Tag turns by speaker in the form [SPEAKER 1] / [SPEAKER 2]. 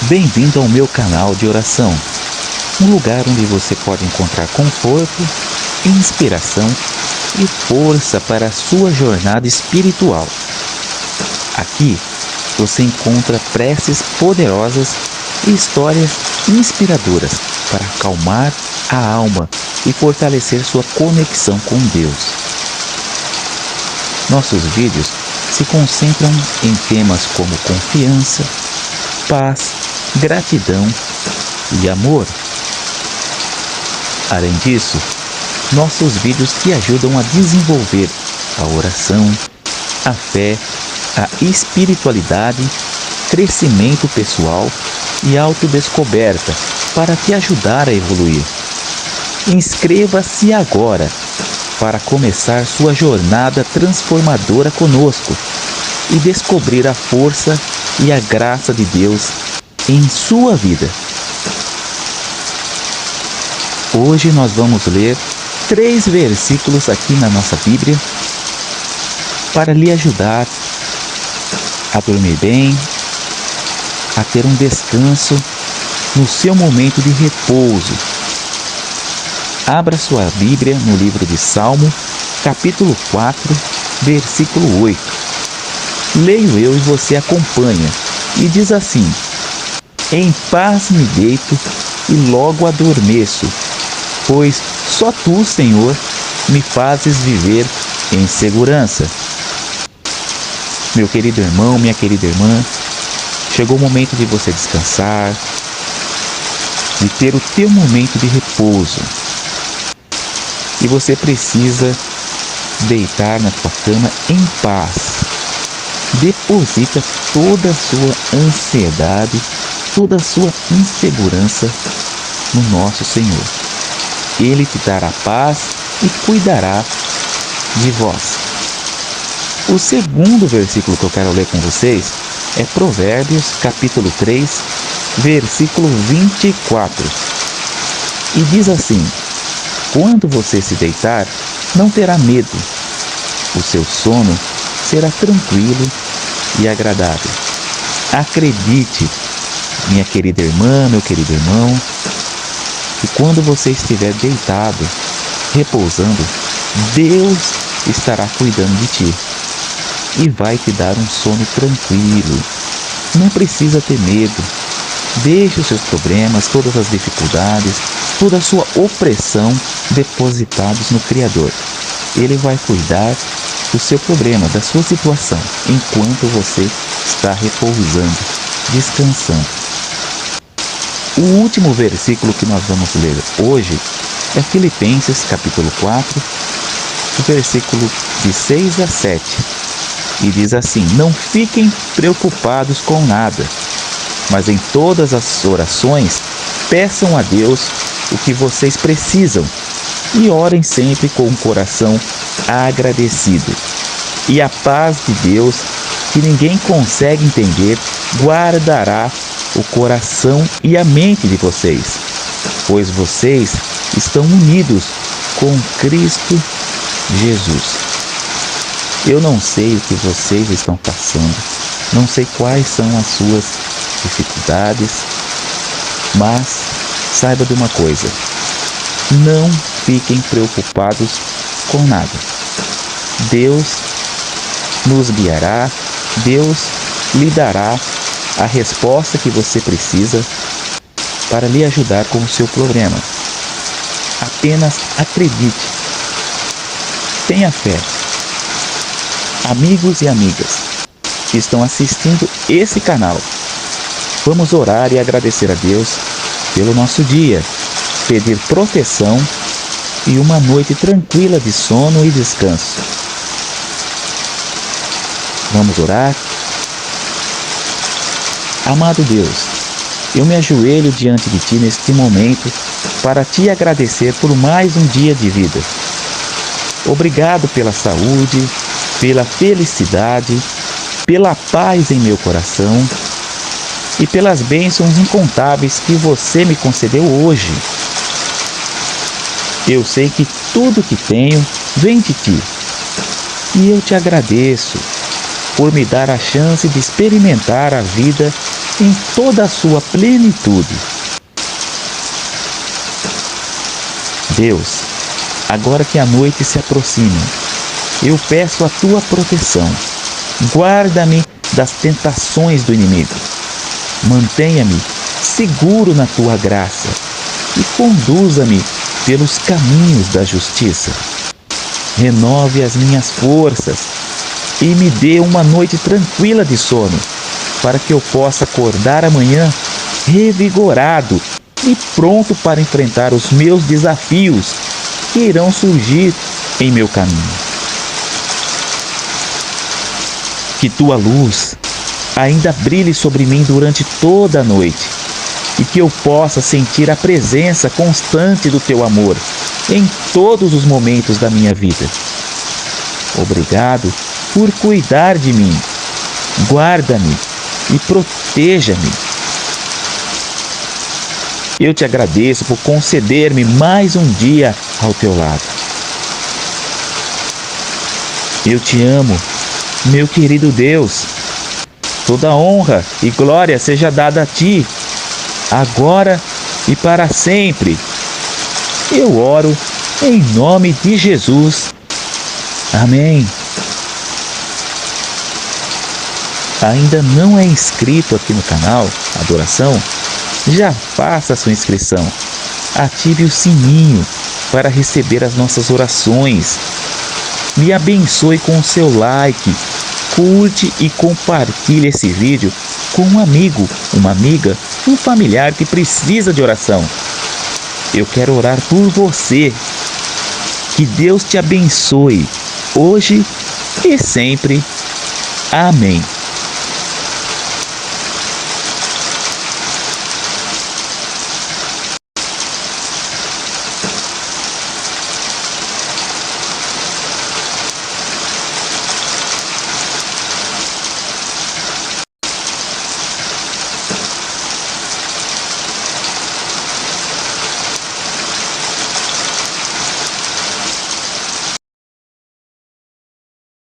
[SPEAKER 1] Bem-vindo ao meu canal de oração, um lugar onde você pode encontrar conforto, inspiração e força para a sua jornada espiritual. Aqui você encontra preces poderosas e histórias inspiradoras para acalmar a alma e fortalecer sua conexão com Deus. Nossos vídeos se concentram em temas como confiança, paz, gratidão e amor. Além disso, nossos vídeos te ajudam a desenvolver a oração, a fé, a espiritualidade, crescimento pessoal e autodescoberta para te ajudar a evoluir. Inscreva-se agora para começar sua jornada transformadora conosco e descobrir a força e a graça de Deus em sua vida. Hoje nós vamos ler 3 versículos aqui na nossa Bíblia para lhe ajudar a dormir bem, a ter um descanso no seu momento de repouso. Abra sua Bíblia no livro de Salmo, capítulo 4, versículo 8. Leio eu e você acompanha, e diz assim: Em paz me deito e logo adormeço, pois só Tu, Senhor, me fazes viver em segurança. Meu querido irmão, minha querida irmã, chegou o momento de você descansar, de ter o teu momento de repouso. E você precisa deitar na tua cama em paz. Deposita toda a sua ansiedade, toda a sua insegurança no nosso Senhor. Ele te dará paz e cuidará de vós. O segundo versículo que eu quero ler com vocês é Provérbios, capítulo 3, versículo 24. E diz assim: Quando você se deitar, não terá medo. O seu sono será tranquilo e agradável. Acredite, minha querida irmã, meu querido irmão, que quando você estiver deitado, repousando, Deus estará cuidando de ti e vai te dar um sono tranquilo. Não precisa ter medo. Deixe os seus problemas, todas as dificuldades, toda a sua opressão depositados no Criador. Ele vai cuidar do seu problema, da sua situação, enquanto você está repousando, descansando. O último versículo que nós vamos ler hoje é Filipenses, capítulo 4, versículo de 6 a 7. E diz assim: Não fiquem preocupados com nada, mas em todas as orações peçam a Deus o que vocês precisam e orem sempre com o coração agradecido. E a paz de Deus, que ninguém consegue entender, guardará o coração e a mente de vocês, pois vocês estão unidos com Cristo Jesus. Eu não sei o que vocês estão passando, não sei quais são as suas dificuldades, mas saiba de uma coisa: não fiquem preocupados com nada. Deus nos guiará, Deus lhe dará a resposta que você precisa para lhe ajudar com o seu problema. Apenas acredite, tenha fé. Amigos e amigas que estão assistindo esse canal, vamos orar e agradecer a Deus pelo nosso dia, pedir proteção e uma noite tranquila de sono e descanso. Vamos orar? Amado Deus, eu me ajoelho diante de Ti neste momento para Te agradecer por mais um dia de vida. Obrigado pela saúde, pela felicidade, pela paz em meu coração e pelas bênçãos incontáveis que Você me concedeu hoje. Eu sei que tudo que tenho vem de Ti e eu Te agradeço por me dar a chance de experimentar a vida em toda a sua plenitude. Deus, agora que a noite se aproxima, eu peço a tua proteção. Guarda-me das tentações do inimigo. Mantenha-me seguro na tua graça e conduza-me pelos caminhos da justiça. Renove as minhas forças e me dê uma noite tranquila de sono, para que eu possa acordar amanhã revigorado e pronto para enfrentar os meus desafios que irão surgir em meu caminho. Que tua luz ainda brilhe sobre mim durante toda a noite e que eu possa sentir a presença constante do teu amor em todos os momentos da minha vida. Obrigado por cuidar de mim. Guarda-me e proteja-me. Eu te agradeço por conceder-me mais um dia ao teu lado. Eu te amo, meu querido Deus. Toda honra e glória seja dada a ti, agora e para sempre. Eu oro em nome de Jesus. Amém. Ainda não é inscrito aqui no canal Adoração? Já faça a sua inscrição. Ative o sininho para receber as nossas orações. Me abençoe com o seu like. Curte e compartilhe esse vídeo com um amigo, uma amiga, um familiar que precisa de oração. Eu quero orar por você. Que Deus te abençoe, hoje e sempre. Amém.